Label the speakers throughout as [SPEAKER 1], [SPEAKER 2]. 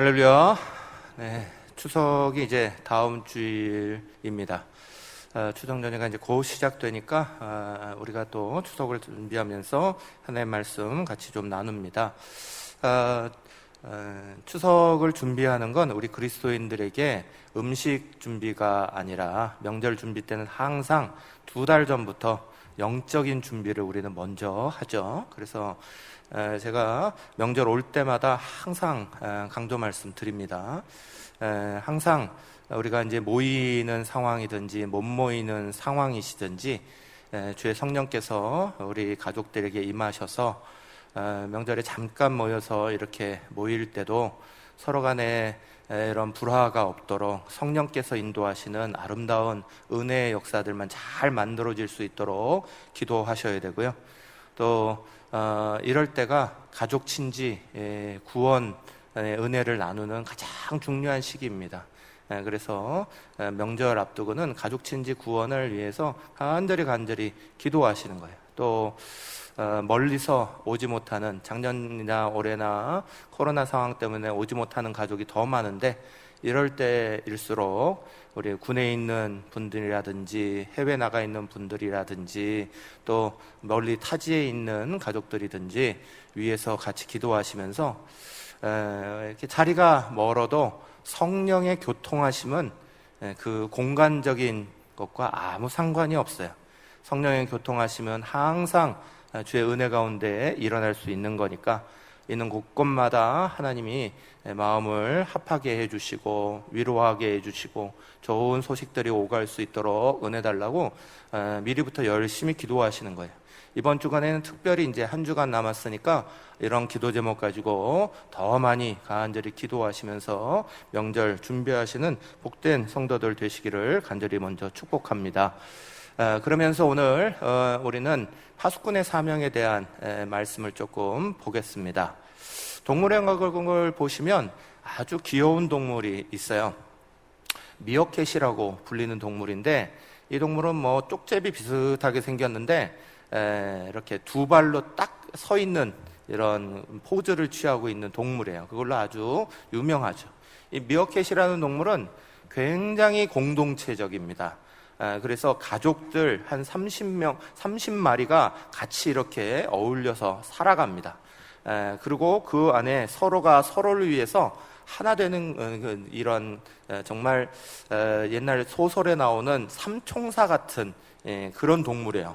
[SPEAKER 1] 할렐루야. 네, 추석이 이제 다음 주일입니다. 추석 연휴가 이제 곧 시작되니까 우리가 또 추석을 준비하면서 하나님의 말씀 같이 좀 나눕니다. 추석을 준비하는 건 우리 그리스도인들에게 음식 준비가 아니라 명절 준비 때는 항상 2달 전부터 영적인 준비를 우리는 먼저 하죠. 그래서 제가 명절 올 때마다 항상 강조 말씀 드립니다. 항상 우리가 이제 모이는 상황이든지 못 모이는 상황이시든지 주의 성령께서 우리 가족들에게 임하셔서 명절에 잠깐 모여서 이렇게 모일 때도 서로 간에 이런 불화가 없도록 성령께서 인도하시는 아름다운 은혜의 역사들만 잘 만들어질 수 있도록 기도하셔야 되고요. 또 이럴 때가 가족 친지 구원 은혜를 나누는 가장 중요한 시기입니다. 그래서 명절 앞두고는 가족 친지 구원을 위해서 간절히 기도하시는 거예요. 또 멀리서 오지 못하는, 작년이나 올해나 코로나 상황 때문에 오지 못하는 가족이 더 많은데, 이럴 때일수록 우리 군에 있는 분들이라든지 해외 나가 있는 분들이라든지 또 멀리 타지에 있는 가족들이든지 위에서 같이 기도하시면서 이렇게 자리가 멀어도 성령의 교통하심은 그 공간적인 것과 아무 상관이 없어요. 성령의 교통하심은 항상 주의 은혜 가운데 일어날 수 있는 거니까 있는 곳곳마다 하나님이 마음을 합하게 해주시고 위로하게 해주시고 좋은 소식들이 오갈 수 있도록 은혜 달라고 미리부터 열심히 기도하시는 거예요. 이번 주간에는 특별히 이제 한 주간 남았으니까 이런 기도 제목 가지고 더 많이 간절히 기도하시면서 명절 준비하시는 복된 성도들 되시기를 간절히 먼저 축복합니다. 그러면서 오늘 우리는 파수꾼의 사명에 대한 말씀을 조금 보겠습니다. 동물의 보시면 아주 귀여운 동물이 있어요. 미어캣이라고 불리는 동물인데, 이 동물은 뭐 쪽제비 비슷하게 생겼는데 이렇게 2발로 딱 서 있는 이런 포즈를 취하고 있는 동물이에요. 그걸로 아주 유명하죠. 이 미어캣이라는 동물은 굉장히 공동체적입니다. 그래서 가족들 한 30마리가 같이 이렇게 어울려서 살아갑니다. 그리고 그 안에 서로가 서로를 위해서 하나 되는 이런 정말 옛날 소설에 나오는 삼총사 같은 그런 동물이에요.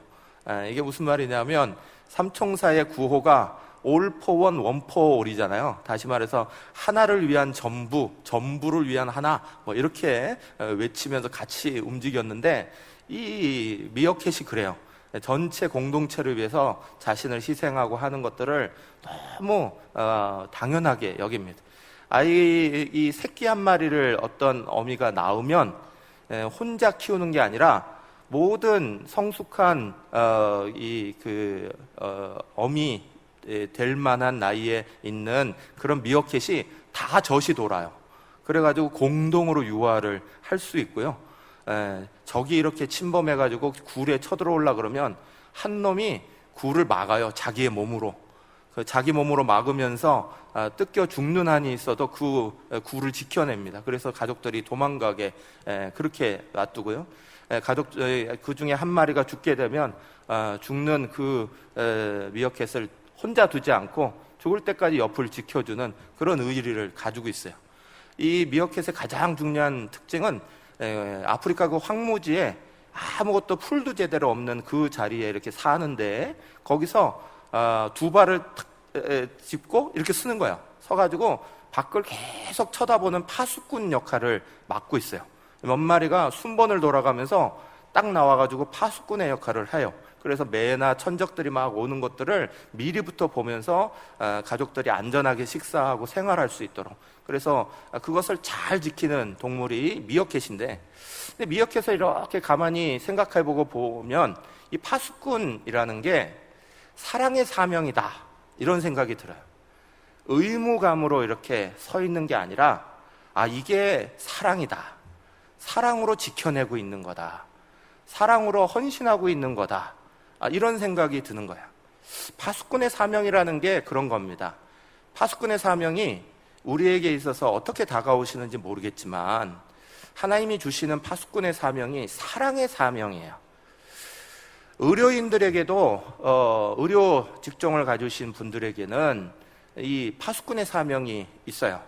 [SPEAKER 1] 이게 무슨 말이냐면 삼총사의 구호가 All for one, one for all이잖아요. 다시 말해서 하나를 위한 전부, 전부를 위한 하나, 뭐 이렇게 외치면서 같이 움직였는데, 이 미어캣이 그래요. 전체 공동체를 위해서 자신을 희생하고 하는 것들을 너무 당연하게 여깁니다. 이 새끼 한 마리를 어떤 어미가 낳으면 혼자 키우는 게 아니라 모든 성숙한 어미 될 만한 나이에 있는 그런 미어캣이 다 젖이 돌아요. 그래가지고 공동으로 유아를 할 수 있고요. 적이 이렇게 침범해가지고 굴에 쳐들어올라 그러면 한 놈이 굴을 막아요. 자기의 몸으로. 자기 몸으로 막으면서 뜯겨 죽는 한이 있어도 그 굴을 지켜냅니다. 그래서 가족들이 도망가게 그렇게 놔두고요. 그 중에 한 마리가 죽게 되면 죽는 그 미어캣을 혼자 두지 않고 죽을 때까지 옆을 지켜주는 그런 의리를 가지고 있어요. 이 미어캣의 가장 중요한 특징은 아프리카 그 황무지에 아무것도 풀도 제대로 없는 그 자리에 이렇게 사는데, 거기서 2발을 탁 짚고 이렇게 쓰는 거예요. 서가지고 밖을 계속 쳐다보는 파수꾼 역할을 맡고 있어요. 몇 마리가 순번을 돌아가면서 딱 나와가지고 파수꾼의 역할을 해요. 그래서 매나 천적들이 막 오는 것들을 미리부터 보면서 가족들이 안전하게 식사하고 생활할 수 있도록, 그래서 그것을 잘 지키는 동물이 미어캣인데, 근데 미어캣을 이렇게 가만히 생각해보고 보면 이 파수꾼이라는 게 사랑의 사명이다, 이런 생각이 들어요. 의무감으로 이렇게 서 있는 게 아니라 이게 사랑이다, 사랑으로 지켜내고 있는 거다, 사랑으로 헌신하고 있는 거다, 이런 생각이 드는 거야. 파수꾼의 사명이라는 게 그런 겁니다. 파수꾼의 사명이 우리에게 있어서 어떻게 다가오시는지 모르겠지만 하나님이 주시는 파수꾼의 사명이 사랑의 사명이에요. 의료인들에게도 의료 직종을 가지신 분들에게는 이 파수꾼의 사명이 있어요.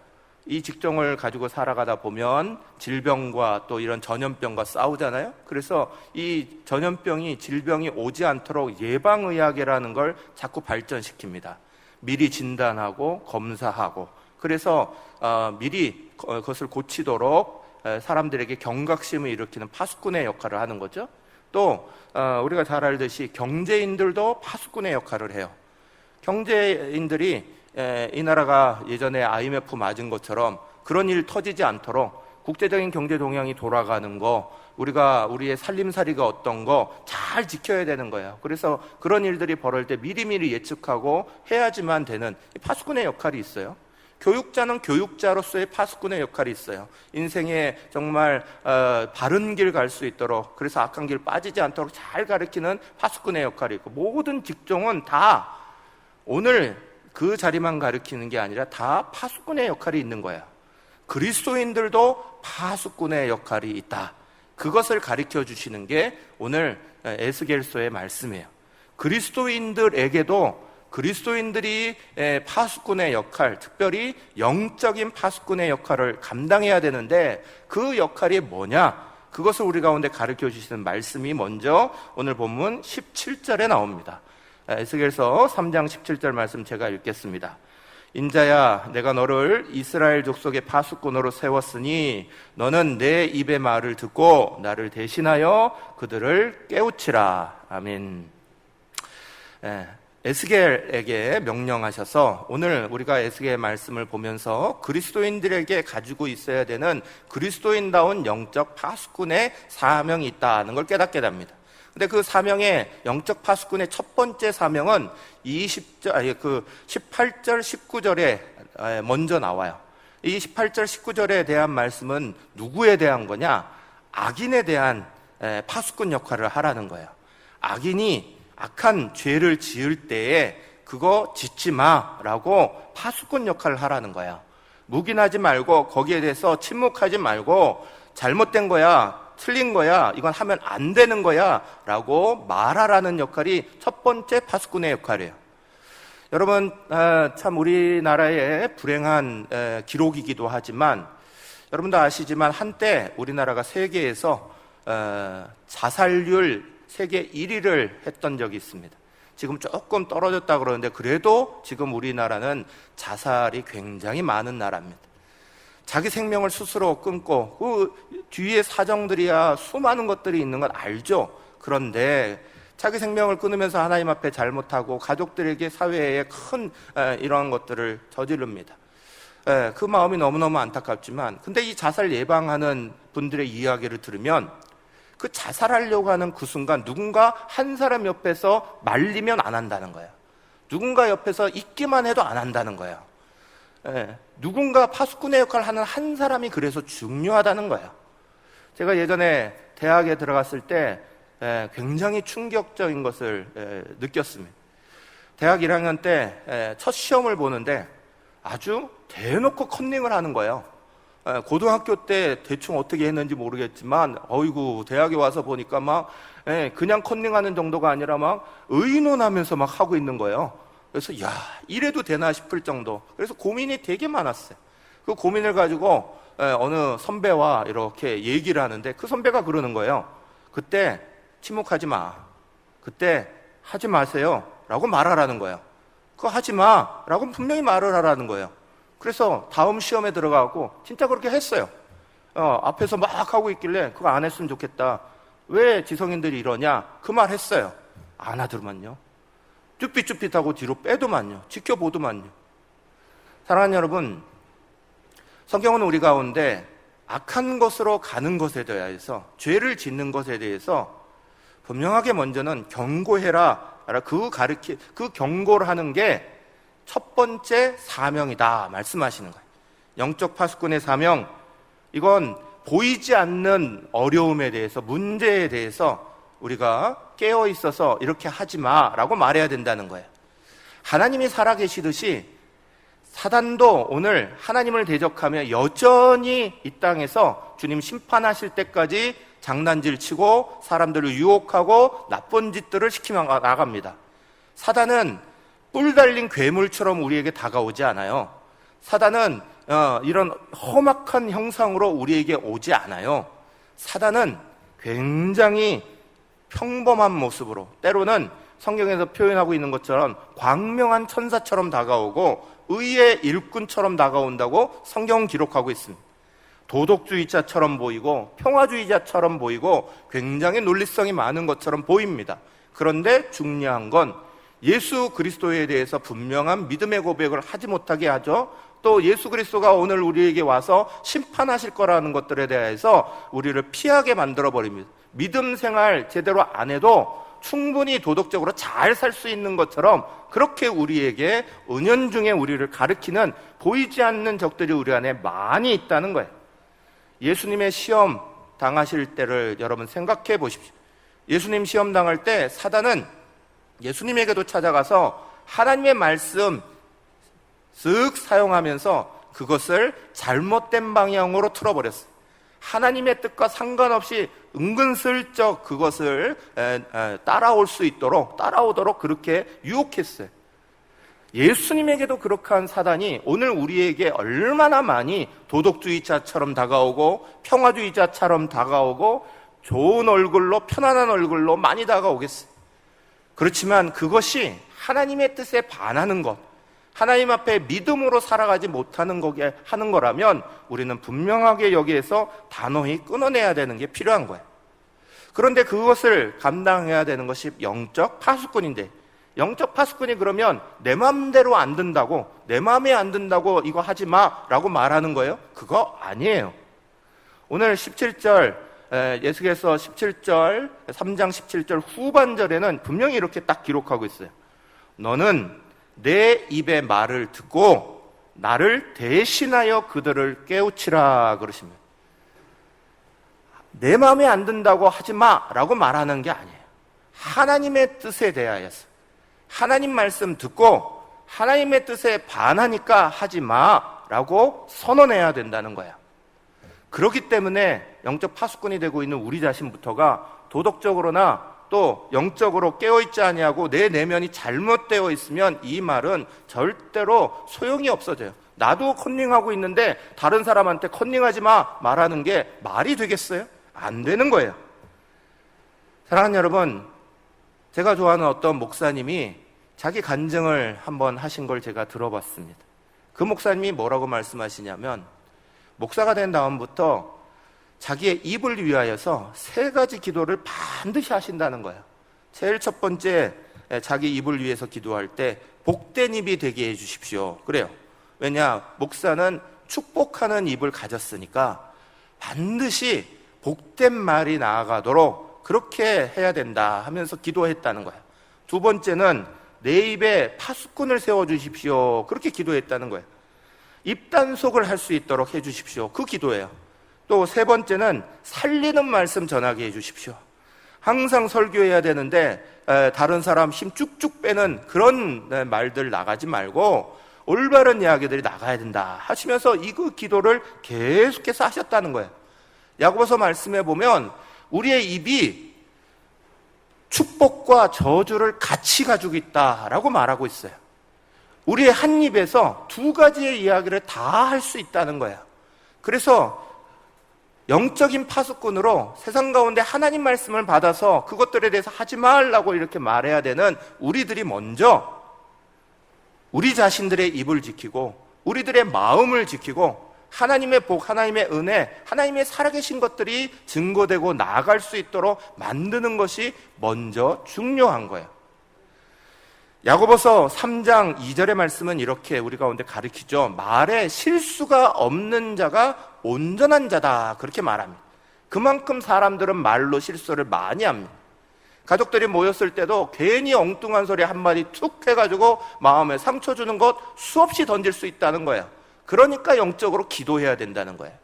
[SPEAKER 1] 이 직종을 가지고 살아가다 보면 질병과 또 이런 전염병과 싸우잖아요. 그래서 이 전염병이 질병이 오지 않도록 예방의학이라는 걸 자꾸 발전시킵니다. 미리 진단하고 검사하고, 그래서 미리 그것을 고치도록 사람들에게 경각심을 일으키는 파수꾼의 역할을 하는 거죠. 또 우리가 잘 알듯이 경제인들도 파수꾼의 역할을 해요. 경제인들이 이 나라가 예전에 IMF 맞은 것처럼 그런 일 터지지 않도록 국제적인 경제 동향이 돌아가는 거, 우리가 우리의 살림살이가 어떤 거 잘 지켜야 되는 거예요. 그래서 그런 일들이 벌어질 때 미리미리 예측하고 해야지만 되는 파수꾼의 역할이 있어요. 교육자는 교육자로서의 파수꾼의 역할이 있어요. 인생에 정말 바른 길 갈 수 있도록, 그래서 악한 길 빠지지 않도록 잘 가르치는 파수꾼의 역할이 있고, 모든 직종은 다 오늘 그 자리만 가르치는 게 아니라 다 파수꾼의 역할이 있는 거예요. 그리스도인들도 파수꾼의 역할이 있다. 그것을 가르쳐 주시는 게 오늘 에스겔서의 말씀이에요. 그리스도인들이 파수꾼의 역할, 특별히 영적인 파수꾼의 역할을 감당해야 되는데 그 역할이 뭐냐? 그것을 우리 가운데 가르쳐 주시는 말씀이 먼저 오늘 본문 17절에 나옵니다. 에스겔서 3장 17절 말씀 제가 읽겠습니다. 인자야, 내가 너를 이스라엘 족속의 파수꾼으로 세웠으니 너는 내 입의 말을 듣고 나를 대신하여 그들을 깨우치라. 아멘. 에스겔에게 명령하셔서 오늘 우리가 에스겔의 말씀을 보면서 그리스도인들에게 가지고 있어야 되는 그리스도인다운 영적 파수꾼의 사명이 있다는 걸 깨닫게 됩니다. 근데 그 사명의, 영적 파수꾼의 첫 번째 사명은 18절, 19절에 먼저 나와요. 이 18절, 19절에 대한 말씀은 누구에 대한 거냐? 악인에 대한 파수꾼 역할을 하라는 거예요. 악인이 악한 죄를 지을 때에 그거 짓지 마라고 파수꾼 역할을 하라는 거예요. 묵인하지 말고, 거기에 대해서 침묵하지 말고, 잘못된 거야, 틀린 거야, 이건 하면 안 되는 거야 라고 말하라는 역할이 첫 번째 파수꾼의 역할이에요. 여러분, 참 우리나라의 불행한 기록이기도 하지만, 여러분도 아시지만 한때 우리나라가 세계에서 자살률 세계 1위를 했던 적이 있습니다. 지금 조금 떨어졌다 그러는데 그래도 지금 우리나라는 자살이 굉장히 많은 나라입니다. 자기 생명을 스스로 끊고 그 뒤에 사정들이야 수많은 것들이 있는 건 알죠. 그런데 자기 생명을 끊으면서 하나님 앞에 잘못하고 가족들에게, 사회에 큰 이런 것들을 저지릅니다. 그 마음이 너무너무 안타깝지만, 근데 이 자살 예방하는 분들의 이야기를 들으면 그 자살하려고 하는 그 순간 누군가 한 사람 옆에서 말리면 안 한다는 거예요. 누군가 옆에서 있기만 해도 안 한다는 거예요. 누군가 파수꾼의 역할을 하는 한 사람이 그래서 중요하다는 거예요. 제가 예전에 대학에 들어갔을 때 굉장히 충격적인 것을 느꼈습니다. 대학 1학년 때 첫 시험을 보는데 아주 대놓고 컨닝을 하는 거예요. 고등학교 때 대충 어떻게 했는지 모르겠지만, 어이구, 대학에 와서 보니까 막 그냥 컨닝하는 정도가 아니라 막 의논하면서 막 하고 있는 거예요. 그래서 야, 이래도 되나 싶을 정도. 그래서 고민이 되게 많았어요. 그 고민을 가지고 어느 선배와 이렇게 얘기를 하는데 그 선배가 그러는 거예요. 그때 침묵하지 마. 그때 하지 마세요 라고 말하라는 거예요. 그거 하지 마 라고 분명히 말을 하라는 거예요. 그래서 다음 시험에 들어가고 진짜 그렇게 했어요. 앞에서 막 하고 있길래 그거 안 했으면 좋겠다. 왜 지성인들이 이러냐? 그 말 했어요. 안 하더만요. 쭈삣쭈삣하고 뒤로 빼도만요. 지켜보도만요. 사랑하는 여러분, 성경은 우리 가운데 악한 것으로 가는 것에 대해서, 죄를 짓는 것에 대해서 분명하게 먼저는 경고해라, 그 경고를 하는 게 첫 번째 사명이다 말씀하시는 거예요. 영적 파수꾼의 사명, 이건 보이지 않는 어려움에 대해서, 문제에 대해서 우리가 깨어 있어서 이렇게 하지 마라고 말해야 된다는 거예요. 하나님이 살아계시듯이 사단도 오늘 하나님을 대적하며 여전히 이 땅에서 주님 심판하실 때까지 장난질 치고 사람들을 유혹하고 나쁜 짓들을 시키며 나갑니다. 사단은 뿔 달린 괴물처럼 우리에게 다가오지 않아요. 사단은 이런 험악한 형상으로 우리에게 오지 않아요. 사단은 굉장히 평범한 모습으로, 때로는 성경에서 표현하고 있는 것처럼 광명한 천사처럼 다가오고 의의 일꾼처럼 다가온다고 성경은 기록하고 있습니다. 도덕주의자처럼 보이고 평화주의자처럼 보이고 굉장히 논리성이 많은 것처럼 보입니다. 그런데 중요한 건 예수 그리스도에 대해서 분명한 믿음의 고백을 하지 못하게 하죠. 또 예수 그리스도가 오늘 우리에게 와서 심판하실 거라는 것들에 대해서 우리를 피하게 만들어 버립니다. 믿음 생활 제대로 안 해도 충분히 도덕적으로 잘 살 수 있는 것처럼 그렇게 우리에게 은연중에 우리를 가리키는 보이지 않는 적들이 우리 안에 많이 있다는 거예요. 예수님의 시험 당하실 때를 여러분 생각해 보십시오. 예수님 시험 당할 때 사단은 예수님에게도 찾아가서 하나님의 말씀 쓱 사용하면서 그것을 잘못된 방향으로 틀어버렸어요. 하나님의 뜻과 상관없이 은근슬쩍 그것을 따라오도록 그렇게 유혹했어요. 예수님에게도 그렇게 한 사단이 오늘 우리에게 얼마나 많이 도덕주의자처럼 다가오고 평화주의자처럼 다가오고 좋은 얼굴로, 편안한 얼굴로 많이 다가오겠어요. 그렇지만 그것이 하나님의 뜻에 반하는 것, 하나님 앞에 믿음으로 살아가지 못하는 거게 하는 거라면 우리는 분명하게 여기에서 단호히 끊어내야 되는 게 필요한 거예요. 그런데 그것을 감당해야 되는 것이 영적 파수꾼인데, 영적 파수꾼이 그러면 내 마음대로 안 된다고, 내 마음에 안 든다고 이거 하지 마라고 말하는 거예요? 그거 아니에요. 오늘 17절, 예수께서 17절, 3장 17절 후반절에는 분명히 이렇게 딱 기록하고 있어요. 너는 내 입의 말을 듣고 나를 대신하여 그들을 깨우치라 그러십니다. 내 마음에 안 든다고 하지 마라고 말하는 게 아니에요. 하나님의 뜻에 대하여서 하나님 말씀 듣고 하나님의 뜻에 반하니까 하지 마라고 선언해야 된다는 거야. 그렇기 때문에 영적 파수꾼이 되고 있는 우리 자신부터가 도덕적으로나 또 영적으로 깨어있지 아니하고 내 내면이 잘못되어 있으면 이 말은 절대로 소용이 없어져요. 나도 컨닝하고 있는데 다른 사람한테 컨닝하지 마 말하는 게 말이 되겠어요? 안 되는 거예요. 사랑하는 여러분, 제가 좋아하는 어떤 목사님이 자기 간증을 한번 하신 걸 제가 들어봤습니다. 그 목사님이 뭐라고 말씀하시냐면, 목사가 된 다음부터 자기의 입을 위하여서 3가지 기도를 반드시 하신다는 거예요. 제일 첫 번째, 자기 입을 위해서 기도할 때 복된 입이 되게 해주십시오. 그래요. 왜냐? 목사는 축복하는 입을 가졌으니까 반드시 복된 말이 나아가도록 그렇게 해야 된다 하면서 기도했다는 거예요. 두 번째는 내 입에 파수꾼을 세워주십시오. 그렇게 기도했다는 거예요. 입단속을 할 수 있도록 해주십시오. 그 기도예요. 또 세 번째는 살리는 말씀 전하게 해주십시오. 항상 설교해야 되는데 다른 사람 힘 쭉쭉 빼는 그런 말들 나가지 말고 올바른 이야기들이 나가야 된다 하시면서 이 그 기도를 계속해서 하셨다는 거예요. 야고보서 말씀해 보면 우리의 입이 축복과 저주를 같이 가지고 있다라고 말하고 있어요. 우리의 한 입에서 2가지의 이야기를 다 할 수 있다는 거예요. 그래서 영적인 파수꾼으로 세상 가운데 하나님 말씀을 받아서 그것들에 대해서 하지 말라고 이렇게 말해야 되는 우리들이 먼저 우리 자신들의 입을 지키고 우리들의 마음을 지키고 하나님의 복, 하나님의 은혜, 하나님의 살아계신 것들이 증거되고 나아갈 수 있도록 만드는 것이 먼저 중요한 거예요. 야고보서 3장 2절의 말씀은 이렇게 우리 가운데 가르치죠. 말에 실수가 없는 자가 온전한 자다 그렇게 말합니다. 그만큼 사람들은 말로 실수를 많이 합니다. 가족들이 모였을 때도 괜히 엉뚱한 소리 한마디 툭 해가지고 마음에 상처 주는 것 수없이 던질 수 있다는 거예요. 그러니까 영적으로 기도해야 된다는 거예요.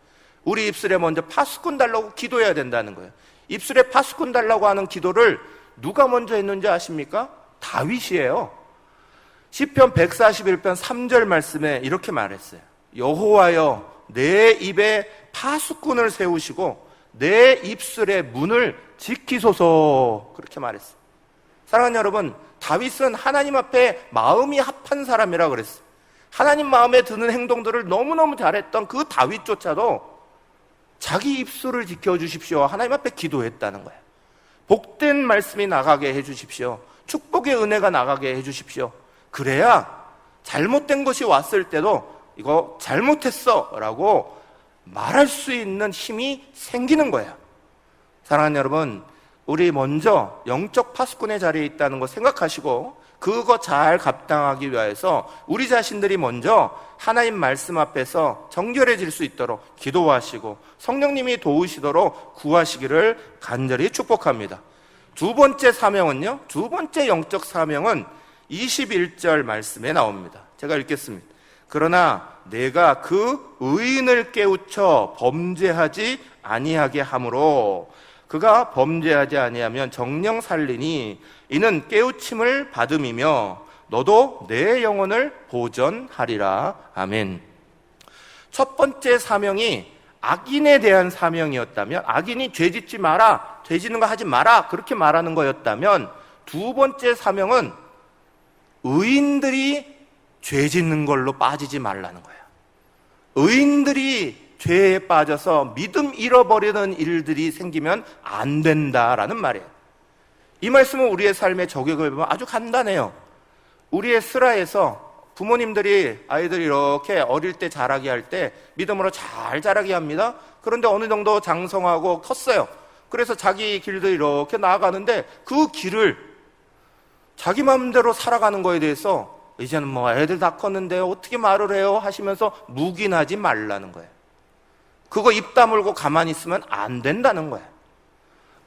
[SPEAKER 1] 우리 입술에 먼저 파수꾼 달라고 기도해야 된다는 거예요. 입술에 파수꾼 달라고 하는 기도를 누가 먼저 했는지 아십니까? 다윗이에요. 시편 141편 3절 말씀에 이렇게 말했어요. 여호와여 내 입에 파수꾼을 세우시고 내 입술의 문을 지키소서. 그렇게 말했어요. 사랑하는 여러분, 다윗은 하나님 앞에 마음이 합한 사람이라 그랬어요. 하나님 마음에 드는 행동들을 너무너무 잘했던 그 다윗조차도 자기 입술을 지켜주십시오, 하나님 앞에 기도했다는 거예요. 복된 말씀이 나가게 해주십시오. 축복의 은혜가 나가게 해주십시오. 그래야 잘못된 것이 왔을 때도 이거 잘못했어 라고 말할 수 있는 힘이 생기는 거예요. 사랑하는 여러분, 우리 먼저 영적 파수꾼의 자리에 있다는 거 생각하시고 그거 잘 감당하기 위해서 우리 자신들이 먼저 하나님 말씀 앞에서 정결해질 수 있도록 기도하시고 성령님이 도우시도록 구하시기를 간절히 축복합니다. 두 번째 사명은요, 두 번째 영적 사명은 21절 말씀에 나옵니다. 제가 읽겠습니다. 그러나 내가 그 의인을 깨우쳐 범죄하지 아니하게 함으로 그가 범죄하지 아니하면 정령 살리니 이는 깨우침을 받음이며 너도 내 영혼을 보전하리라. 아멘. 첫 번째 사명이 악인에 대한 사명이었다면, 악인이 죄짓지 마라, 죄짓는 거 하지 마라, 그렇게 말하는 거였다면, 두 번째 사명은 의인들이 죄짓는 걸로 빠지지 말라는 거예요. 의인들이 죄에 빠져서 믿음 잃어버리는 일들이 생기면 안 된다라는 말이에요. 이 말씀은 우리의 삶에 적용해 보면 아주 간단해요. 우리의 슬하에서 부모님들이 아이들이 이렇게 어릴 때 자라게 할 때 믿음으로 잘 자라게 합니다. 그런데 어느 정도 장성하고 컸어요. 그래서 자기 길도 이렇게 나아가는데 그 길을 자기 마음대로 살아가는 거에 대해서 이제는 뭐 애들 다 컸는데 어떻게 말을 해요 하시면서 묵인하지 말라는 거예요. 그거 입 다물고 가만히 있으면 안 된다는 거예요.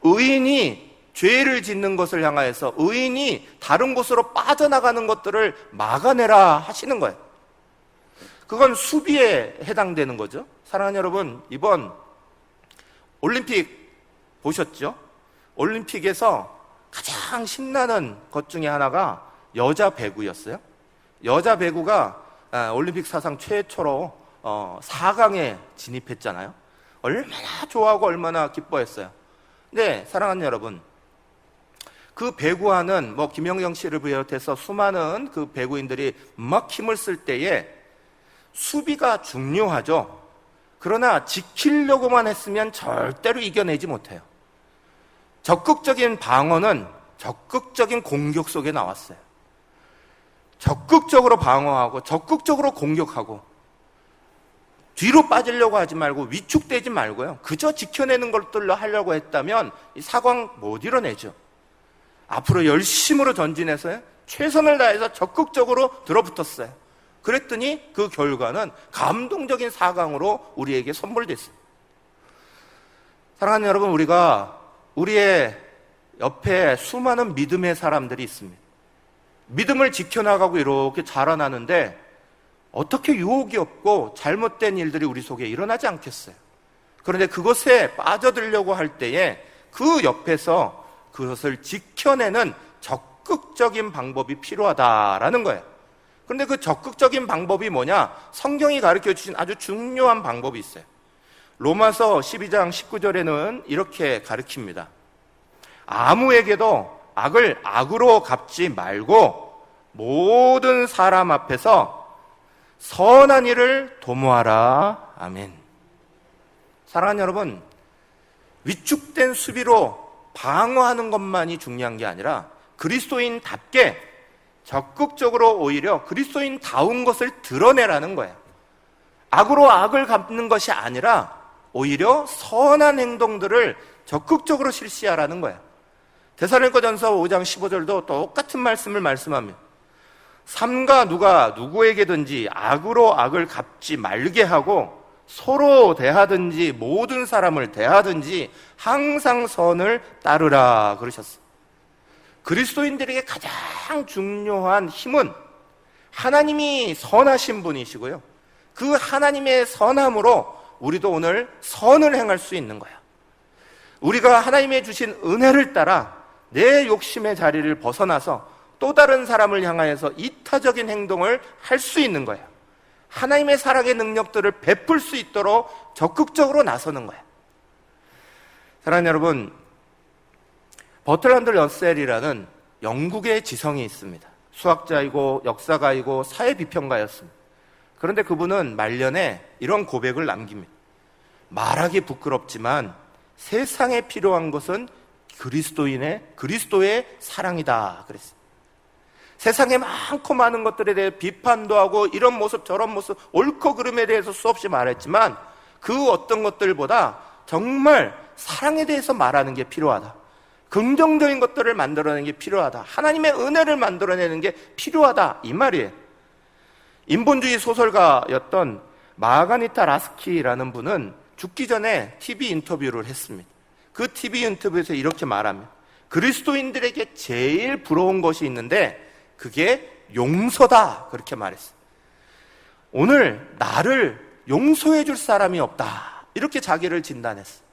[SPEAKER 1] 의인이 죄를 짓는 것을 향하여서 의인이 다른 곳으로 빠져나가는 것들을 막아내라 하시는 거예요. 그건 수비에 해당되는 거죠. 사랑하는 여러분, 이번 올림픽 보셨죠? 올림픽에서 가장 신나는 것 중에 하나가 여자 배구였어요. 여자 배구가 올림픽 사상 최초로 4강에 진입했잖아요. 얼마나 좋아하고 얼마나 기뻐했어요. 근데 사랑하는 여러분, 그 배구하는 김연경 씨를 비롯해서 수많은 그 배구인들이 막 힘을 쓸 때에 수비가 중요하죠. 그러나 지키려고만 했으면 절대로 이겨내지 못해요. 적극적인 방어는 적극적인 공격 속에 나왔어요. 적극적으로 방어하고 적극적으로 공격하고 뒤로 빠지려고 하지 말고 위축되지 말고요. 그저 지켜내는 것들로 하려고 했다면 이 사강 못 이뤄내죠. 앞으로 열심으로 전진해서요, 최선을 다해서 적극적으로 들어붙었어요. 그랬더니 그 결과는 감동적인 4강으로 우리에게 선물됐어요. 사랑하는 여러분, 우리가 우리의 옆에 수많은 믿음의 사람들이 있습니다. 믿음을 지켜나가고 이렇게 자라나는데 어떻게 유혹이 없고 잘못된 일들이 우리 속에 일어나지 않겠어요? 그런데 그것에 빠져들려고 할 때에 그 옆에서 그것을 지켜내는 적극적인 방법이 필요하다라는 거예요. 그런데 그 적극적인 방법이 뭐냐? 성경이 가르쳐 주신 아주 중요한 방법이 있어요. 로마서 12장 19절에는 이렇게 가르칩니다. 아무에게도 악을 악으로 갚지 말고 모든 사람 앞에서 선한 일을 도모하라. 아멘. 사랑하는 여러분, 위축된 수비로 방어하는 것만이 중요한 게 아니라 그리스도인답게 적극적으로 오히려 그리스도인다운 것을 드러내라는 거예요. 악으로 악을 갚는 것이 아니라 오히려 선한 행동들을 적극적으로 실시하라는 거예요. 데살로니가전서 5장 15절도 똑같은 말씀을 말씀합니다. 삼가 누가 누구에게든지 악으로 악을 갚지 말게 하고 서로 대하든지 모든 사람을 대하든지 항상 선을 따르라 그러셨어요. 그리스도인들에게 가장 중요한 힘은 하나님이 선하신 분이시고요, 그 하나님의 선함으로 우리도 오늘 선을 행할 수 있는 거예요. 우리가 하나님의 주신 은혜를 따라 내 욕심의 자리를 벗어나서 또 다른 사람을 향하여서 이타적인 행동을 할 수 있는 거예요. 하나님의 사랑의 능력들을 베풀 수 있도록 적극적으로 나서는 거예요. 사랑하는 여러분, 버트란드 러셀이라는 영국의 지성이 있습니다. 수학자이고 역사가이고 사회비평가였습니다. 그런데 그분은 말년에 이런 고백을 남깁니다. 말하기 부끄럽지만 세상에 필요한 것은 그리스도의 사랑이다 그랬어요. 세상에 많고 많은 것들에 대해 비판도 하고 이런 모습 저런 모습 옳고 그름에 대해서 수없이 말했지만 그 어떤 것들보다 정말 사랑에 대해서 말하는 게 필요하다. 긍정적인 것들을 만들어내는 게 필요하다. 하나님의 은혜를 만들어내는 게 필요하다, 이 말이에요. 인본주의 소설가였던 마가니타 라스키라는 분은 죽기 전에 TV 인터뷰를 했습니다. 그 TV 인터뷰에서 이렇게 말합니다. 그리스도인들에게 제일 부러운 것이 있는데 그게 용서다, 그렇게 말했어요. 오늘 나를 용서해 줄 사람이 없다, 이렇게 자기를 진단했어요.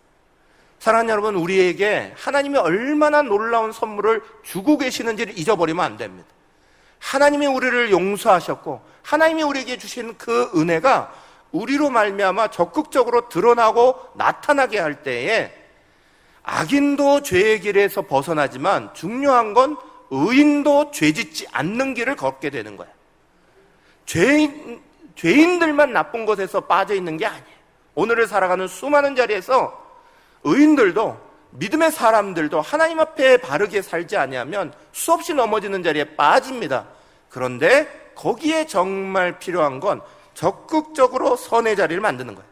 [SPEAKER 1] 사랑하는 여러분, 우리에게 하나님이 얼마나 놀라운 선물을 주고 계시는지를 잊어버리면 안 됩니다. 하나님이 우리를 용서하셨고 하나님이 우리에게 주신 그 은혜가 우리로 말미암아 적극적으로 드러나고 나타나게 할 때에 악인도 죄의 길에서 벗어나지만 중요한 건 의인도 죄짓지 않는 길을 걷게 되는 거예요. 죄인들만 나쁜 것에서 빠져 있는 게 아니에요. 오늘을 살아가는 수많은 자리에서 의인들도 믿음의 사람들도 하나님 앞에 바르게 살지 아니하면 수없이 넘어지는 자리에 빠집니다. 그런데 거기에 정말 필요한 건 적극적으로 선의 자리를 만드는 거예요.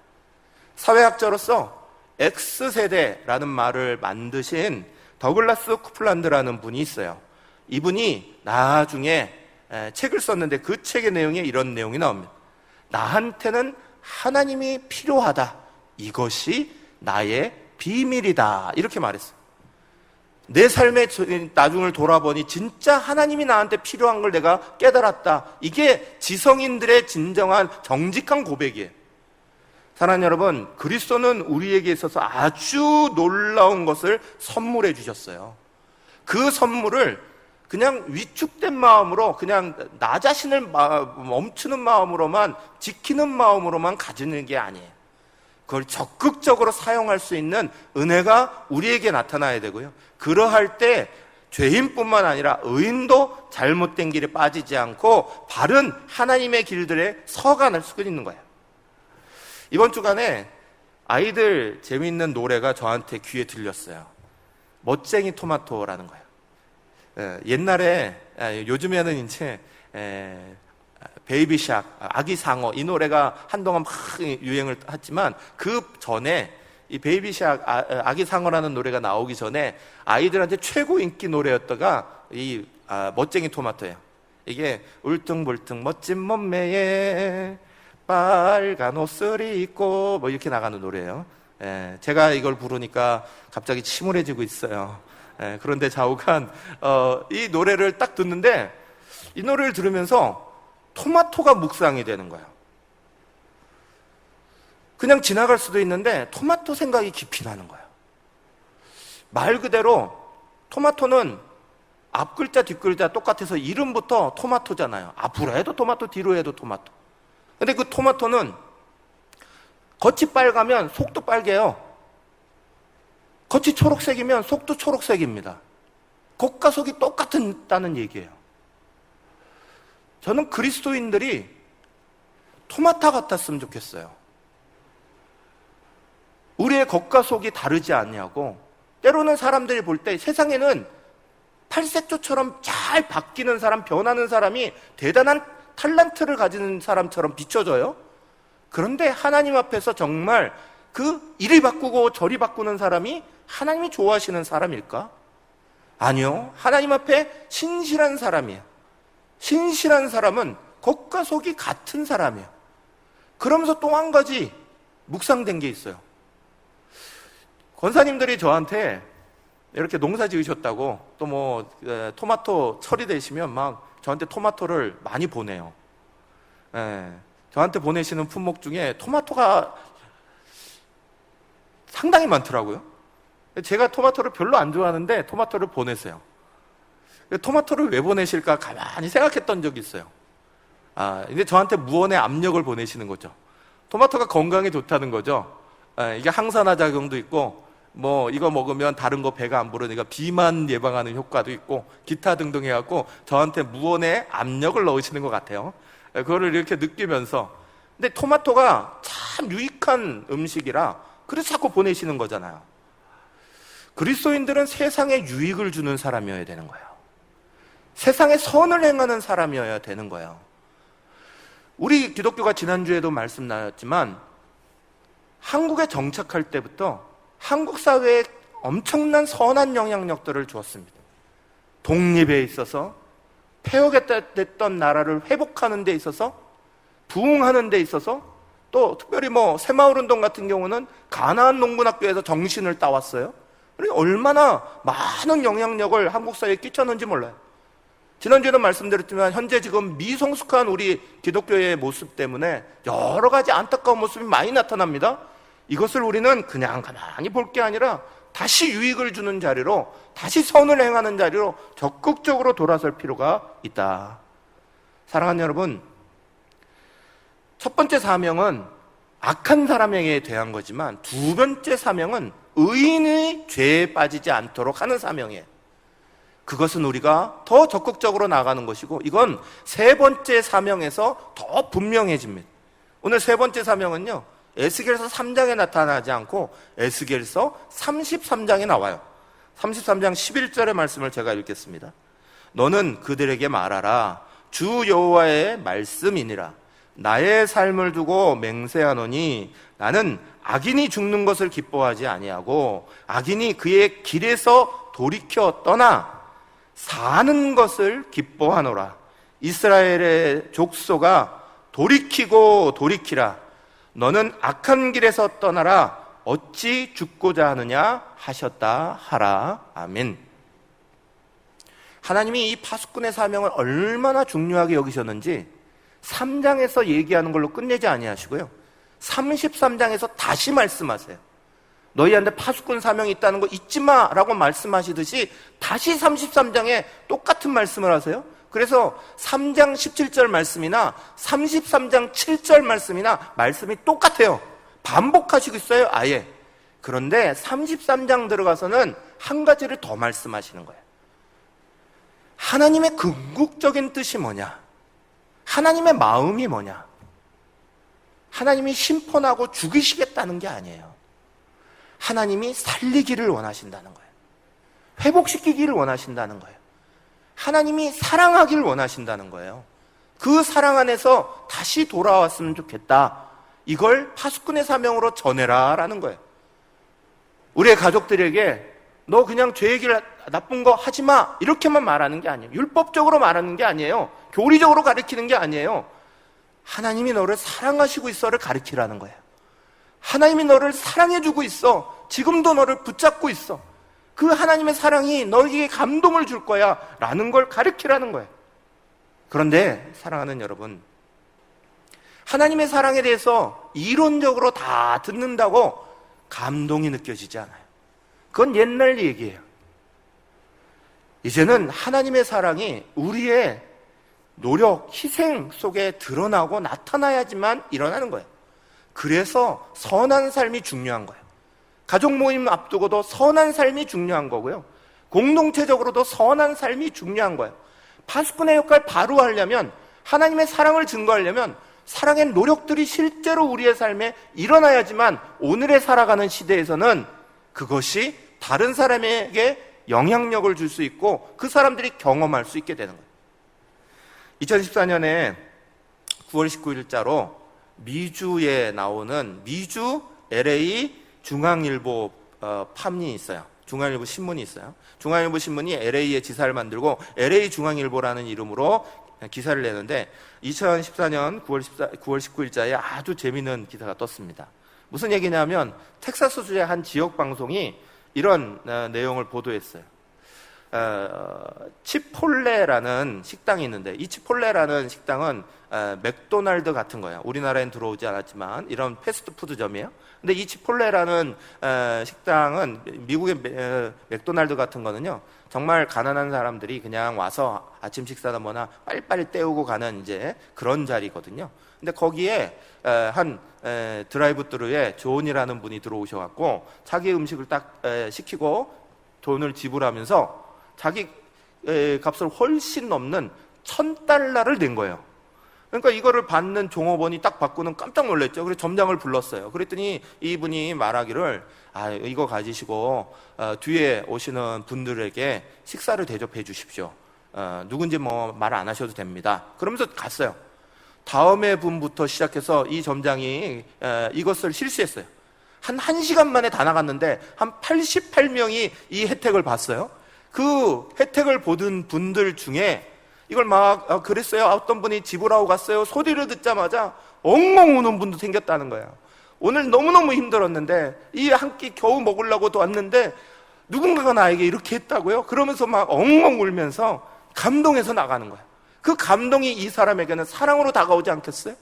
[SPEAKER 1] 사회학자로서 X세대라는 말을 만드신 더글라스 쿠플란드라는 분이 있어요. 이분이 나중에 책을 썼는데 그 책의 내용에 이런 내용이 나옵니다. 나한테는 하나님이 필요하다. 이것이 나의 비밀이다. 이렇게 말했어요. 내 삶의 나중을 돌아보니 진짜 하나님이 나한테 필요한 걸 내가 깨달았다. 이게 지성인들의 진정한 정직한 고백이에요. 사랑하는 여러분, 그리스도는 우리에게 있어서 아주 놀라운 것을 선물해 주셨어요. 그 선물을 그냥 위축된 마음으로, 그냥 나 자신을 멈추는 마음으로만, 지키는 마음으로만 가지는 게 아니에요. 그걸 적극적으로 사용할 수 있는 은혜가 우리에게 나타나야 되고요. 그러할 때 죄인뿐만 아니라 의인도 잘못된 길에 빠지지 않고 바른 하나님의 길들에 서갈 수 있는 거예요. 이번 주간에 아이들 재미있는 노래가 저한테 귀에 들렸어요. 멋쟁이 토마토라는 거예요. 옛날에, 요즘에는 이제 베이비샥, 아기 상어, 이 노래가 한동안 막 유행을 했지만 그 전에 이 베이비샥, 아기 상어라는 노래가 나오기 전에 아이들한테 최고 인기 노래였다가 이 멋쟁이 토마토예요. 이게 울퉁불퉁 멋진 몸매에 빨간 옷을 입고 뭐 이렇게 나가는 노래예요. 제가 이걸 부르니까 갑자기 침울해지고 있어요. 그런데 좌우간 이 노래를 딱 듣는데 이 노래를 들으면서 토마토가 묵상이 되는 거예요. 그냥 지나갈 수도 있는데 토마토 생각이 깊이 나는 거예요. 말 그대로 토마토는 앞 글자 뒷글자 똑같아서 이름부터 토마토잖아요. 앞으로 해도 토마토, 뒤로 해도 토마토. 근데 그 토마토는 겉이 빨가면 속도 빨개요. 겉이 초록색이면 속도 초록색입니다. 겉과 속이 똑같다는 얘기예요. 저는 그리스도인들이 토마토 같았으면 좋겠어요. 우리의 겉과 속이 다르지 않냐고. 때로는 사람들이 볼 때 세상에는 팔색조처럼 잘 바뀌는 사람, 변하는 사람이 대단한 탤런트를 가지는 사람처럼 비춰져요. 그런데 하나님 앞에서 정말 그 이리 바꾸고 저리 바꾸는 사람이 하나님이 좋아하시는 사람일까? 아니요. 하나님 앞에 신실한 사람이에요. 신실한 사람은 겉과 속이 같은 사람이에요. 그러면서 또 한 가지 묵상된 게 있어요. 권사님들이 저한테 이렇게 농사 지으셨다고 또 뭐 토마토 철이 되시면 막 저한테 토마토를 많이 보내요. 저한테 보내시는 품목 중에 토마토가 상당히 많더라고요. 제가 토마토를 별로 안 좋아하는데 토마토를 보내세요. 토마토를 왜 보내실까 가만히 생각했던 적이 있어요. 근데 저한테 무언의 압력을 보내시는 거죠. 토마토가 건강에 좋다는 거죠. 이게 항산화 작용도 있고, 이거 먹으면 다른 거 배가 안 부르니까 비만 예방하는 효과도 있고, 기타 등등 해갖고 저한테 무언의 압력을 넣으시는 것 같아요. 그거를 이렇게 느끼면서, 근데 토마토가 참 유익한 음식이라 그래서 자꾸 보내시는 거잖아요. 그리스도인들은 세상에 유익을 주는 사람이어야 되는 거예요. 세상에 선을 행하는 사람이어야 되는 거예요. 우리 기독교가 지난주에도 말씀 나눴지만 한국에 정착할 때부터 한국 사회에 엄청난 선한 영향력들을 주었습니다. 독립에 있어서, 폐허됐던 나라를 회복하는 데 있어서, 부흥하는 데 있어서, 또 특별히 새마을운동 같은 경우는 가나안 농군학교에서 정신을 따왔어요. 얼마나 많은 영향력을 한국 사회에 끼쳤는지 몰라요. 지난주에도 말씀드렸지만 현재 지금 미성숙한 우리 기독교의 모습 때문에 여러 가지 안타까운 모습이 많이 나타납니다. 이것을 우리는 그냥 가만히 볼 게 아니라 다시 유익을 주는 자리로, 다시 선을 행하는 자리로 적극적으로 돌아설 필요가 있다. 사랑하는 여러분, 첫 번째 사명은 악한 사람에게 대한 거지만 두 번째 사명은 의인의 죄에 빠지지 않도록 하는 사명이에요. 그것은 우리가 더 적극적으로 나가는 것이고, 이건 세 번째 사명에서 더 분명해집니다. 오늘 세 번째 사명은요, 에스겔서 3장에 나타나지 않고 에스겔서 33장에 나와요. 33장 11절의 말씀을 제가 읽겠습니다. 너는 그들에게 말하라. 주 여호와의 말씀이니라. 나의 삶을 두고 맹세하노니 나는 악인이 죽는 것을 기뻐하지 아니하고 악인이 그의 길에서 돌이켜 떠나 사는 것을 기뻐하노라. 이스라엘의 족속아, 돌이키고 돌이키라. 너는 악한 길에서 떠나라. 어찌 죽고자 하느냐 하셨다 하라. 아멘. 하나님이 이 파수꾼의 사명을 얼마나 중요하게 여기셨는지 3장에서 얘기하는 걸로 끝내지 아니하시고요, 33장에서 다시 말씀하세요. 너희한테 파수꾼 사명이 있다는 거 잊지 마라고 말씀하시듯이 다시 33장에 똑같은 말씀을 하세요. 그래서 3장 17절 말씀이나 33장 7절 말씀이나 말씀이 똑같아요. 반복하시고 있어요, 아예. 그런데 33장 들어가서는 한 가지를 더 말씀하시는 거예요. 하나님의 궁극적인 뜻이 뭐냐? 하나님의 마음이 뭐냐? 하나님이 심판하고 죽이시겠다는 게 아니에요. 하나님이 살리기를 원하신다는 거예요. 회복시키기를 원하신다는 거예요. 하나님이 사랑하기를 원하신다는 거예요. 그 사랑 안에서 다시 돌아왔으면 좋겠다. 이걸 파수꾼의 사명으로 전해라 라는 거예요. 우리의 가족들에게 너 그냥 죄의 길 나쁜 거 하지 마 이렇게만 말하는 게 아니에요. 율법적으로 말하는 게 아니에요. 교리적으로 가르치는 게 아니에요. 하나님이 너를 사랑하시고 있어를 가르치라는 거예요. 하나님이 너를 사랑해주고 있어. 지금도 너를 붙잡고 있어. 그 하나님의 사랑이 너에게 감동을 줄 거야 라는 걸 가르치라는 거예요. 그런데 사랑하는 여러분, 하나님의 사랑에 대해서 이론적으로 다 듣는다고 감동이 느껴지지 않아요. 그건 옛날 얘기예요. 이제는 하나님의 사랑이 우리의 노력, 희생 속에 드러나고 나타나야지만 일어나는 거예요. 그래서 선한 삶이 중요한 거예요. 가족 모임 앞두고도 선한 삶이 중요한 거고요. 공동체적으로도 선한 삶이 중요한 거예요. 파수꾼의 역할을 바로 하려면, 하나님의 사랑을 증거하려면 사랑의 노력들이 실제로 우리의 삶에 일어나야지만 오늘의 살아가는 시대에서는 그것이 다른 사람에게 영향력을 줄 수 있고 그 사람들이 경험할 수 있게 되는 거예요. 2014년에 9월 19일자로 미주에 나오는 미주 LA 중앙일보 판이 있어요. 중앙일보 신문이 있어요. 중앙일보 신문이 LA의 지사를 만들고 LA 중앙일보라는 이름으로 기사를 내는데 2014년 9월 19일자에 아주 재미있는 기사가 떴습니다. 무슨 얘기냐면 텍사스주의 한 지역 방송이 이런 내용을 보도했어요. 치폴레라는 식당이 있는데, 이 치폴레라는 식당은 맥도날드 같은 거예요. 우리나라엔 들어오지 않았지만 이런 패스트푸드점이에요. 근데 이 치폴레라는 식당은 미국의 맥도날드 같은 거는요, 정말 가난한 사람들이 그냥 와서 아침 식사나 뭐나 빨리빨리 때우고 가는 이제 그런 자리거든요. 근데 거기에 한 드라이브스루에 존이라는 분이 들어오셔갖고 자기 음식을 딱 시키고 돈을 지불하면서 자기 값을 훨씬 넘는 $1,000를 낸 거예요. 그러니까 이거를 받는 종업원이 딱 받고는 깜짝 놀랐죠. 그래서 점장을 불렀어요. 그랬더니 이분이 말하기를, 이거 가지시고 뒤에 오시는 분들에게 식사를 대접해 주십시오. 누군지 뭐 말 안 하셔도 됩니다. 그러면서 갔어요. 다음에 분부터 시작해서 이 점장이 이것을 실시했어요. 한 1시간 만에 다 나갔는데 한 88명이 이 혜택을 봤어요. 그 혜택을 보던 분들 중에 이걸 막 그랬어요. 어떤 분이 지불하고 갔어요. 소리를 듣자마자 엉엉 우는 분도 생겼다는 거예요. 오늘 너무너무 힘들었는데 이 한 끼 겨우 먹으려고 왔는데 누군가가 나에게 이렇게 했다고요? 그러면서 막 엉엉 울면서 감동해서 나가는 거예요. 그 감동이 이 사람에게는 사랑으로 다가오지 않겠어요?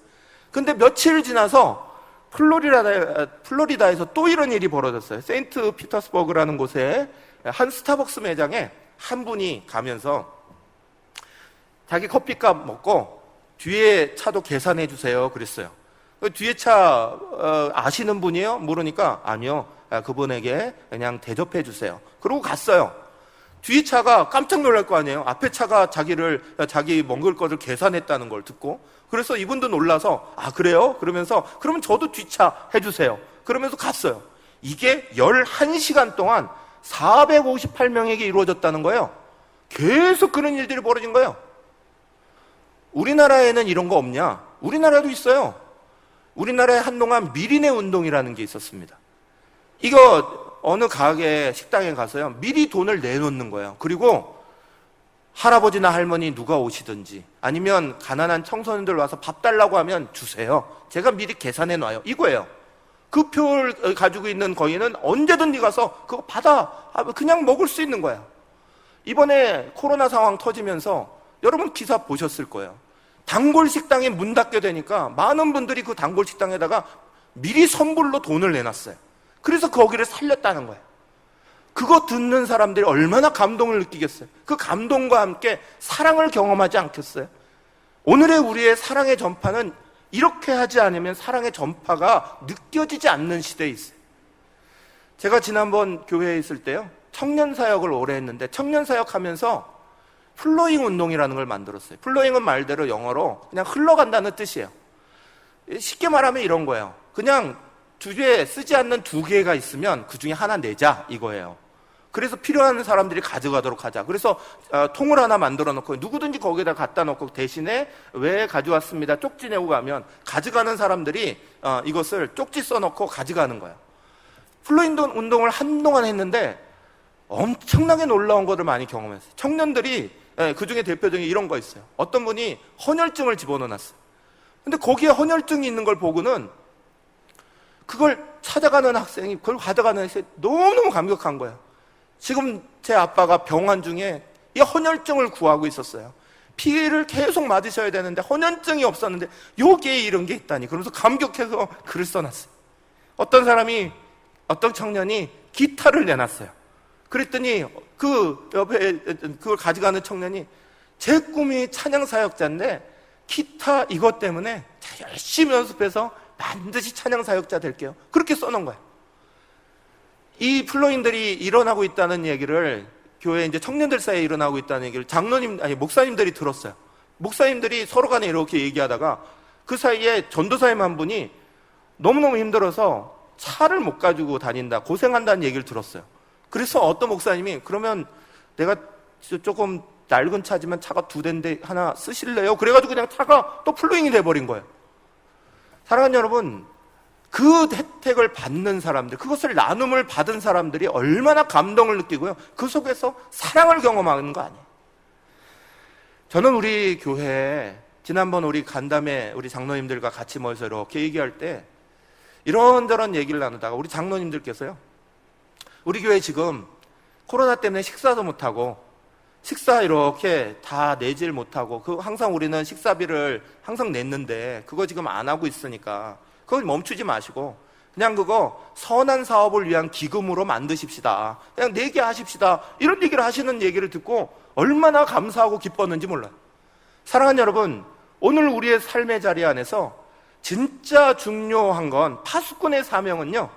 [SPEAKER 1] 근데 며칠 지나서 플로리다에서 또 이런 일이 벌어졌어요. 세인트 피터스버그라는 곳에 한 스타벅스 매장에 한 분이 가면서 자기 커피값 먹고 뒤에 차도 계산해 주세요 그랬어요. 뒤에 차 아시는 분이에요? 물으니까 아니요, 그분에게 그냥 대접해 주세요. 그러고 갔어요. 뒤 차가 깜짝 놀랄 거 아니에요. 앞에 차가 자기 먹을 것을 계산했다는 걸 듣고. 그래서 이분도 놀라서 그래요? 그러면서 그러면 저도 뒷차 해주세요. 그러면서 갔어요. 이게 11시간 동안 458명에게 이루어졌다는 거예요. 계속 그런 일들이 벌어진 거예요. 우리나라에는 이런 거 없냐? 우리나라에도 있어요. 우리나라에 한동안 미리내 운동이라는 게 있었습니다. 이거 어느 가게 식당에 가서요, 미리 돈을 내놓는 거예요. 그리고 할아버지나 할머니 누가 오시든지 아니면 가난한 청소년들 와서 밥 달라고 하면 주세요. 제가 미리 계산해 놔요. 이거예요. 그 표를 가지고 있는 거인은 언제든지 가서 그거 받아 그냥 먹을 수 있는 거야. 이번에 코로나 상황 터지면서 여러분 기사 보셨을 거예요. 단골 식당이 문 닫게 되니까 많은 분들이 그 단골 식당에다가 미리 선불로 돈을 내놨어요. 그래서 거기를 살렸다는 거예요. 그거 듣는 사람들이 얼마나 감동을 느끼겠어요. 그 감동과 함께 사랑을 경험하지 않겠어요? 오늘의 우리의 사랑의 전파는 이렇게 하지 않으면 사랑의 전파가 느껴지지 않는 시대에 있어요. 제가 지난번 교회에 있을 때요, 청년사역을 오래 했는데 청년사역 하면서 플로잉 운동이라는 걸 만들었어요. 플로잉은 말대로 영어로 그냥 흘러간다는 뜻이에요. 쉽게 말하면 이런 거예요. 그냥 주에 쓰지 않는 2개가 있으면 그 중에 하나 내자 이거예요. 그래서 필요한 사람들이 가져가도록 하자. 그래서 통을 하나 만들어 놓고 누구든지 거기에다 갖다 놓고 대신에 왜 가져왔습니다 쪽지 내고 가면 가져가는 사람들이 이것을 쪽지 써놓고 가져가는 거예요. 플로잉 운동을 한동안 했는데 엄청나게 놀라운 것을 많이 경험했어요. 청년들이 그 중에 대표적인 이런 거 있어요. 어떤 분이 헌혈증을 집어넣어놨어요. 근데 거기에 헌혈증이 있는 걸 보고는 그걸 찾아가는 학생이 그걸 가져가는 학생이 너무너무 감격한 거예요. 지금 제 아빠가 병원 중에 이 헌혈증을 구하고 있었어요. 피를 계속 맞으셔야 되는데 헌혈증이 없었는데 여기에 이런 게 있다니. 그러면서 감격해서 글을 써놨어요. 어떤 청년이 기타를 내놨어요. 그랬더니 그 옆에 그걸 가져가는 청년이 제 꿈이 찬양사역자인데 기타 이것 때문에 열심히 연습해서 반드시 찬양사역자 될게요. 그렇게 써놓은 거예요. 이 플로잉들이 일어나고 있다는 얘기를 교회 이제 청년들 사이에 일어나고 있다는 얘기를 목사님들이 들었어요. 목사님들이 서로 간에 이렇게 얘기하다가 그 사이에 전도사님 한 분이 너무너무 힘들어서 차를 못 가지고 다닌다, 고생한다는 얘기를 들었어요. 그래서 어떤 목사님이 그러면 내가 조금 낡은 차지만 차가 2대인데 하나 쓰실래요? 그래가지고 그냥 차가 또 플로잉이 돼버린 거예요. 사랑하는 여러분, 그 혜택을 받는 사람들, 그것을 나눔을 받은 사람들이 얼마나 감동을 느끼고요, 그 속에서 사랑을 경험하는 거 아니에요. 저는 우리 교회에 지난번 우리 간담회 우리 장로님들과 같이 모여서 이렇게 얘기할 때 이런저런 얘기를 나누다가 우리 장로님들께서요, 우리 교회 지금 코로나 때문에 식사도 못하고 식사 이렇게 다 내질 못하고, 항상 우리는 식사비를 항상 냈는데 그거 지금 안 하고 있으니까 그걸 멈추지 마시고 그냥 그거 선한 사업을 위한 기금으로 만드십시다. 그냥 내게 하십시다. 이런 얘기를 하시는 얘기를 듣고 얼마나 감사하고 기뻤는지 몰라요. 사랑하는 여러분, 오늘 우리의 삶의 자리 안에서 진짜 중요한 건, 파수꾼의 사명은요,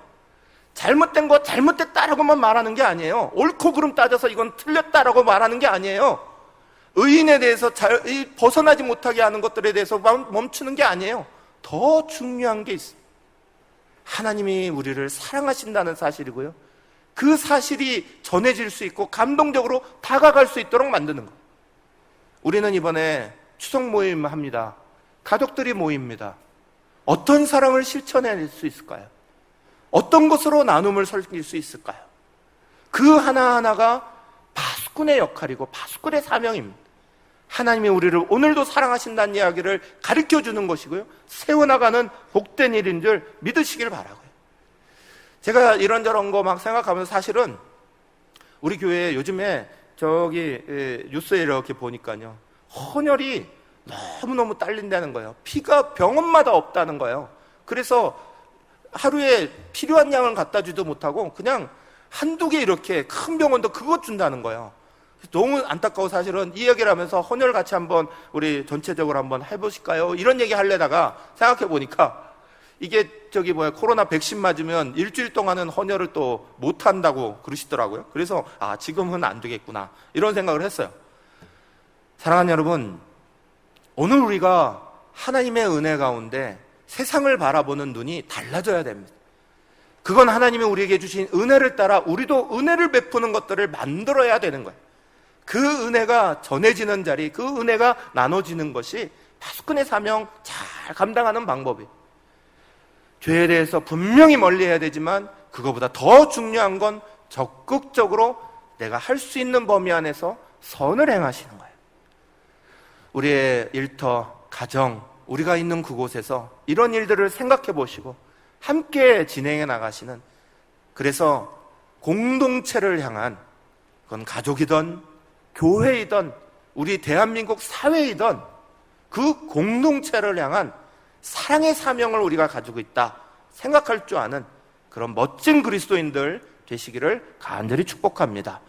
[SPEAKER 1] 잘못된 거 잘못됐다라고만 말하는 게 아니에요. 옳고 그름 따져서 이건 틀렸다라고 말하는 게 아니에요. 의인에 대해서 벗어나지 못하게 하는 것들에 대해서 멈추는 게 아니에요. 더 중요한 게 있어요. 하나님이 우리를 사랑하신다는 사실이고요, 그 사실이 전해질 수 있고 감동적으로 다가갈 수 있도록 만드는 거예요. 우리는 이번에 추석 모임 합니다. 가족들이 모입니다. 어떤 사랑을 실천해낼 수 있을까요? 어떤 것으로 나눔을 섬길 수 있을까요? 그 하나하나가 파수꾼의 역할이고 파수꾼의 사명입니다. 하나님이 우리를 오늘도 사랑하신다는 이야기를 가르쳐주는 것이고요, 세워나가는 복된 일인 줄 믿으시길 바라고요. 제가 이런저런 거 막 생각하면서, 사실은 우리 교회에 요즘에 뉴스에 이렇게 보니까요, 헌혈이 너무너무 딸린다는 거예요. 피가 병원마다 없다는 거예요. 그래서 하루에 필요한 양을 갖다 주지도 못하고 그냥 한두 개 이렇게 큰 병원도 그것 준다는 거예요. 너무 안타까워. 사실은 이 얘기를 하면서 헌혈 같이 한번 우리 전체적으로 한번 해보실까요? 이런 얘기 하려다가 생각해 보니까 이게 코로나 백신 맞으면 일주일 동안은 헌혈을 또 못한다고 그러시더라고요. 그래서 지금은 안 되겠구나, 이런 생각을 했어요. 사랑하는 여러분, 오늘 우리가 하나님의 은혜 가운데 세상을 바라보는 눈이 달라져야 됩니다. 그건 하나님이 우리에게 주신 은혜를 따라 우리도 은혜를 베푸는 것들을 만들어야 되는 거예요. 그 은혜가 전해지는 자리, 그 은혜가 나눠지는 것이 파수꾼의 사명 잘 감당하는 방법이에요. 죄에 대해서 분명히 멀리해야 되지만 그거보다 더 중요한 건 적극적으로 내가 할 수 있는 범위 안에서 선을 행하시는 거예요. 우리의 일터, 가정, 우리가 있는 그곳에서 이런 일들을 생각해 보시고 함께 진행해 나가시는, 그래서 공동체를 향한, 그건 가족이든 교회이든 우리 대한민국 사회이든 그 공동체를 향한 사랑의 사명을 우리가 가지고 있다 생각할 줄 아는 그런 멋진 그리스도인들 되시기를 간절히 축복합니다.